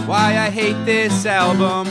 Why I Hate This Album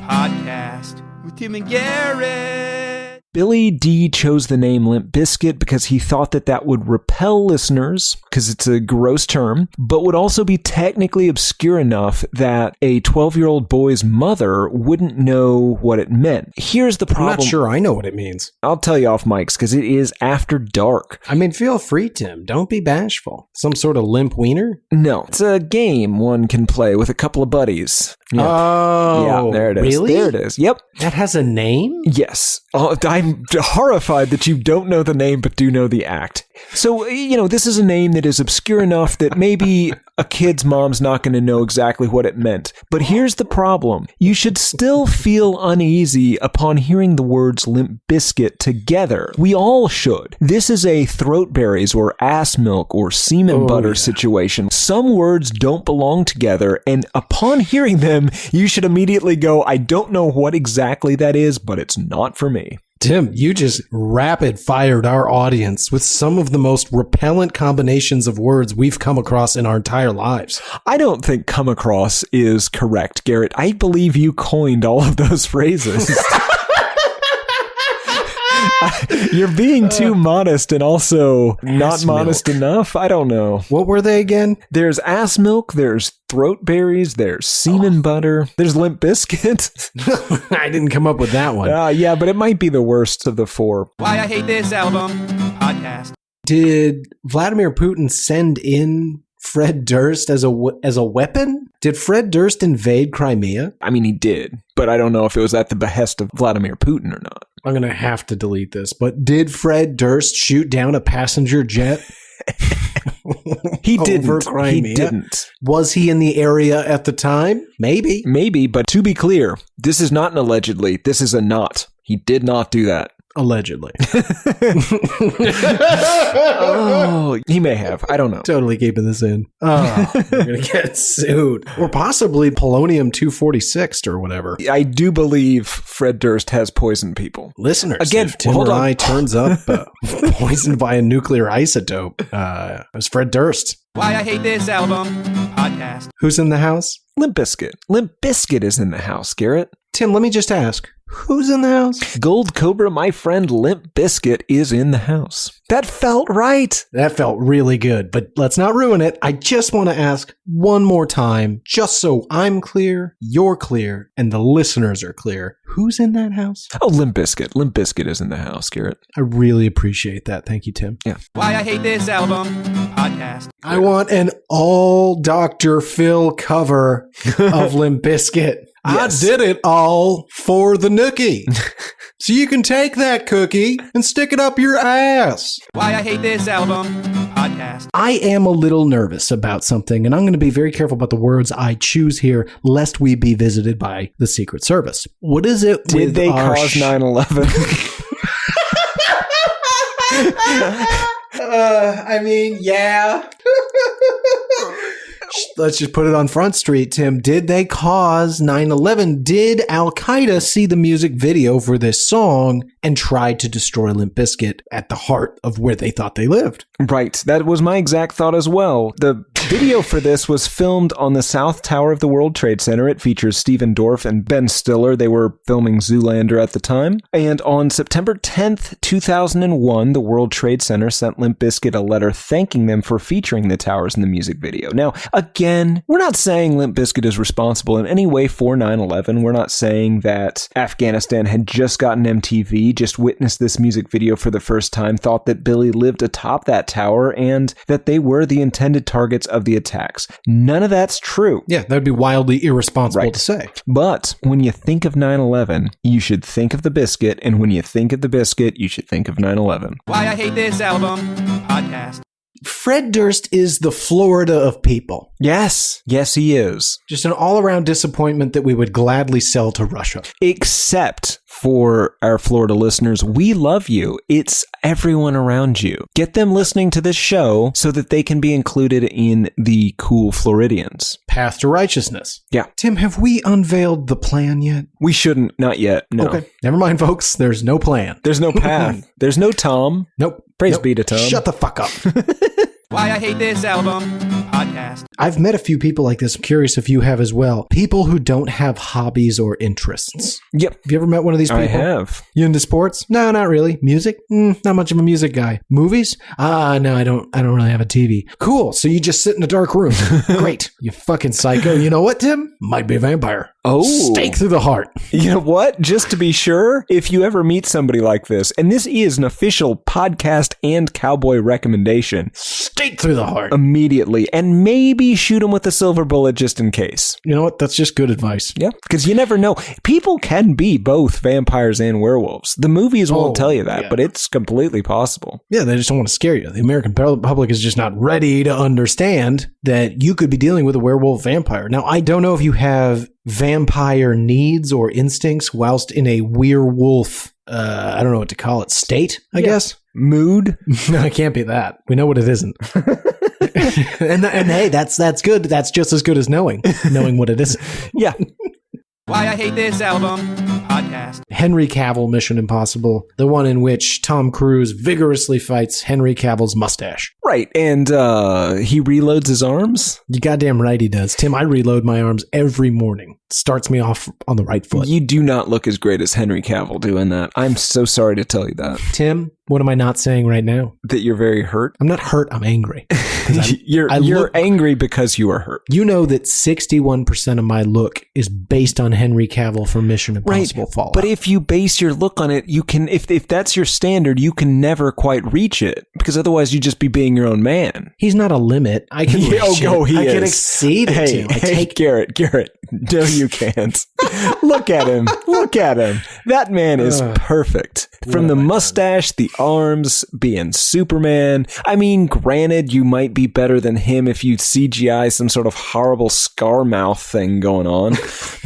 podcast with Tim and Garrett. Billy D chose the name Limp Bizkit because he thought that would repel listeners, because it's a gross term, but would also be technically obscure enough that a 12-year-old boy's mother wouldn't know what it meant. Here's the problem. I'm not sure I know what it means. I'll tell you off mics, because it is after dark. I mean, feel free, Tim. Don't be bashful. Some sort of limp wiener? No, it's a game one can play with a couple of buddies. Yep. Oh, yeah, there it is. Really? There it is. Yep. That has a name? Yes. I'm horrified that you don't know the name but do know the act. So, this is a name that is obscure enough that maybe a kid's mom's not going to know exactly what it meant. But here's the problem. You should still feel uneasy upon hearing the words Limp Bizkit together. We all should. This is a throat berries or ass milk or semen butter situation. Some words don't belong together, and upon hearing them, you should immediately go, I don't know what exactly that is, but it's not for me. Tim, you just rapid fired our audience with some of the most repellent combinations of words we've come across in our entire lives. I don't think come across is correct, Garrett. I believe you coined all of those phrases. You're being too modest and also not modest enough. I don't know. What were they again? There's ass milk, there's throat berries, there's semen butter, there's Limp Bizkit. I didn't come up with that one. Yeah, but it might be the worst of the four. Why I Hate This Album podcast. Did Vladimir Putin send in Fred Durst as a weapon? Did Fred Durst invade Crimea? I mean, he did, but I don't know if it was at the behest of Vladimir Putin or not. I'm going to have to delete this, but did Fred Durst shoot down a passenger jet? He didn't. Over Crimea? He didn't. Was he in the area at the time? Maybe. Maybe, but to be clear, this is not an allegedly. This is a not. He did not do that. Allegedly. Oh, he may have. I don't know. Totally keeping this in. Oh, we're going to get sued. Or possibly polonium-246 or whatever. I do believe Fred Durst has poisoned people. Listeners, again, if Tim Rye turns up poisoned by a nuclear isotope, it was Fred Durst. Why I Hate This Album podcast. Who's in the house? Limp Bizkit. Limp Bizkit is in the house, Garrett. Tim, let me just ask. Who's in the house? Gold Cobra, my friend Limp Bizkit is in the house. That felt right. That felt really good, but let's not ruin it. I just want to ask one more time, just so I'm clear, you're clear, and the listeners are clear. Who's in that house? Oh, Limp Bizkit. Limp Bizkit is in the house, Garrett. I really appreciate that. Thank you, Tim. Yeah. Why I Hate This Album podcast. I want an all Dr. Phil cover of Limp Bizkit. Yes. I did it all for the nookie. So you can take that cookie and stick it up your ass. Why I Hate This Album podcast. I am a little nervous about something, and I'm going to be very careful about the words I choose here, lest we be visited by the Secret Service. What is it? Did they cause 9/11? I mean, yeah. Let's just put it on Front Street, Tim. Did they cause 9/11? Did Al-Qaeda see the music video for this song and try to destroy Limp Bizkit at the heart of where they thought they lived? Right. That was my exact thought as well. The video for this was filmed on the South Tower of the World Trade Center. It features Steven Dorff and Ben Stiller. They were filming Zoolander at the time. And on September 10th, 2001, the World Trade Center sent Limp Bizkit a letter thanking them for featuring the towers in the music video. Now, again, we're not saying Limp Bizkit is responsible in any way for 9/11. We're not saying that Afghanistan had just gotten MTV, just witnessed this music video for the first time, thought that Billy lived atop that tower, and that they were the intended targets of the attacks. None of that's true. Yeah, that would be wildly irresponsible to say. But when you think of 9/11, you should think of the biscuit, and when you think of the biscuit, you should think of 9/11. Why I Hate This Album podcast. Fred Durst is the Florida of people. Yes. Yes, he is. Just an all-around disappointment that we would gladly sell to Russia. Except for our Florida listeners, we love you. It's everyone around you. Get them listening to this show so that they can be included in the cool Floridians. Path to righteousness. Yeah. Tim, have we unveiled the plan yet? We shouldn't. Not yet. No. Okay. Never mind, folks. There's no plan. There's no path. There's no Tom. Nope. Praise be to Tom. Shut the fuck up. Why I Hate This Album podcast. I've met a few people like this. I'm curious if you have as well. People who don't have hobbies or interests. Yep. Have you ever met one of these people? I have. You into sports? No, not really. Music? Not much of a music guy. Movies? No, I don't really have a TV. Cool. So you just sit in a dark room. Great. You fucking psycho. You know what, Tim? Might be a vampire. Oh. Stake through the heart. You know what? Just to be sure, if you ever meet somebody like this, and this is an official podcast and cowboy recommendation, Stake through the heart. immediately, and maybe shoot them with a silver bullet just in case. You know what? That's just good advice. Yeah, because you never know. People can be both vampires and werewolves. The movies won't tell you that, yeah. but it's completely possible. Yeah, they just don't want to scare you. The American public is just not ready to understand that you could be dealing with a werewolf vampire. Now, I don't know if you have vampire needs or instincts whilst in a werewolf, I don't know what to call it, state, I guess. Mood? No, it can't be that. We know what it isn't. and hey, that's good. That's just as good as knowing what it isn't. Yeah. Why I Hate This Album podcast. Henry Cavill, Mission Impossible, the one in which Tom Cruise vigorously fights Henry Cavill's mustache. Right, and he reloads his arms? You goddamn right he does. Tim, I reload my arms every morning. Starts me off on the right foot. You do not look as great as Henry Cavill doing that. I'm so sorry to tell you that. Tim, what am I not saying right now? That you're very hurt? I'm not hurt, I'm angry. You're angry because you are hurt. You know that 61% of my look is based on Henry Cavill from Mission Impossible Fallout. But if you base your look on it, you can, if that's your standard, you can never quite reach it, because otherwise you'd just be being your own man. He's not a limit. I can reach it. He I is. can exceed it. Hey, Tim. take Garrett. No, you can't. Look at him. That man is perfect. From the mustache, the arms, being Superman. I mean, granted, you might be better than him if you CGI some sort of horrible scar mouth thing going on.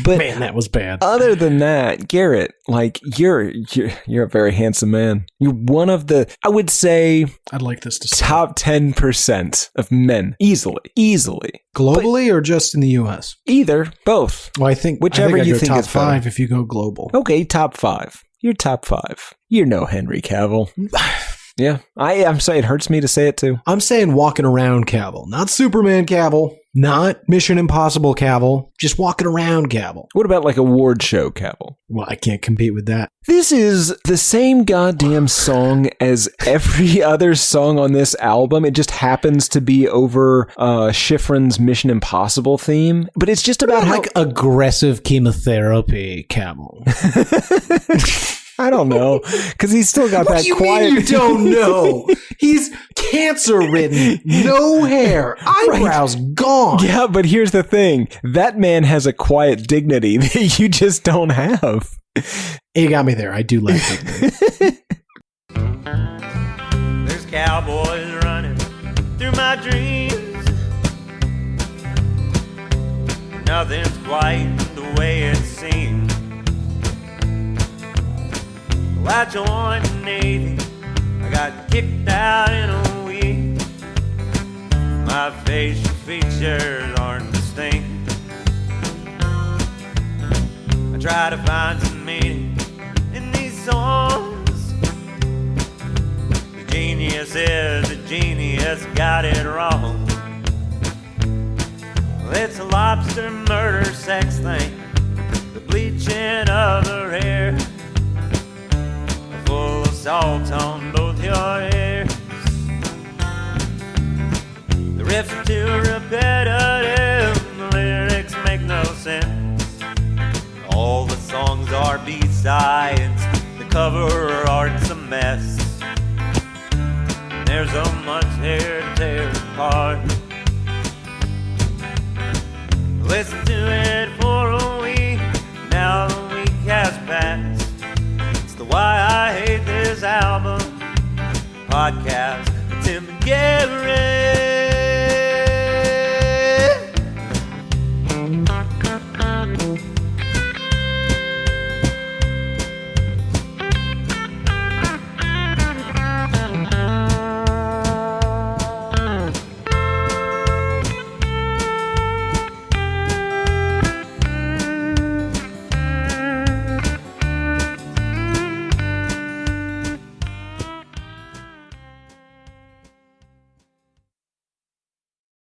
But Man, that was bad. other than that, Garrett, like you're a very handsome man. You're one of the, I would say, I'd like this to top 10% of men, easily. globally or just in the U.S. Either, both. Well, I think Whichever I'd you go think top is better. 5 if you go global. Okay, top 5. You're top 5. You're no Henry Cavill. Yeah, I'm saying it hurts me to say it too. I'm saying walking around Cavill, not Superman Cavill, not Mission Impossible Cavill, just walking around Cavill. What about like award show Cavill? Well, I can't compete with that. This is the same goddamn song as every other song on this album. It just happens to be over Schifrin's Mission Impossible theme. But it's just about how... like aggressive chemotherapy Cavill. I don't know, because he's still got that quiet... You don't know. He's cancer-ridden, no hair, eyebrows gone. Yeah, but here's the thing. That man has a quiet dignity that you just don't have. You got me there. I do like it. There's cowboys running through my dreams. Nothing's quite the way it seems. Well, I joined the Navy. I got kicked out in a week. My facial features aren't distinct. I try to find some meaning in these songs. The genius is a genius, got it wrong. Well, it's a lobster murder sex thing, the bleaching of her hair, full of salt on both your ears. The riffs are too repetitive, the lyrics make no sense. All the songs are B-sides, the cover art's a mess. There's so much here to tear apart. Listen to it for a week, now the week has passed. It's the Why I Hate This Album podcast.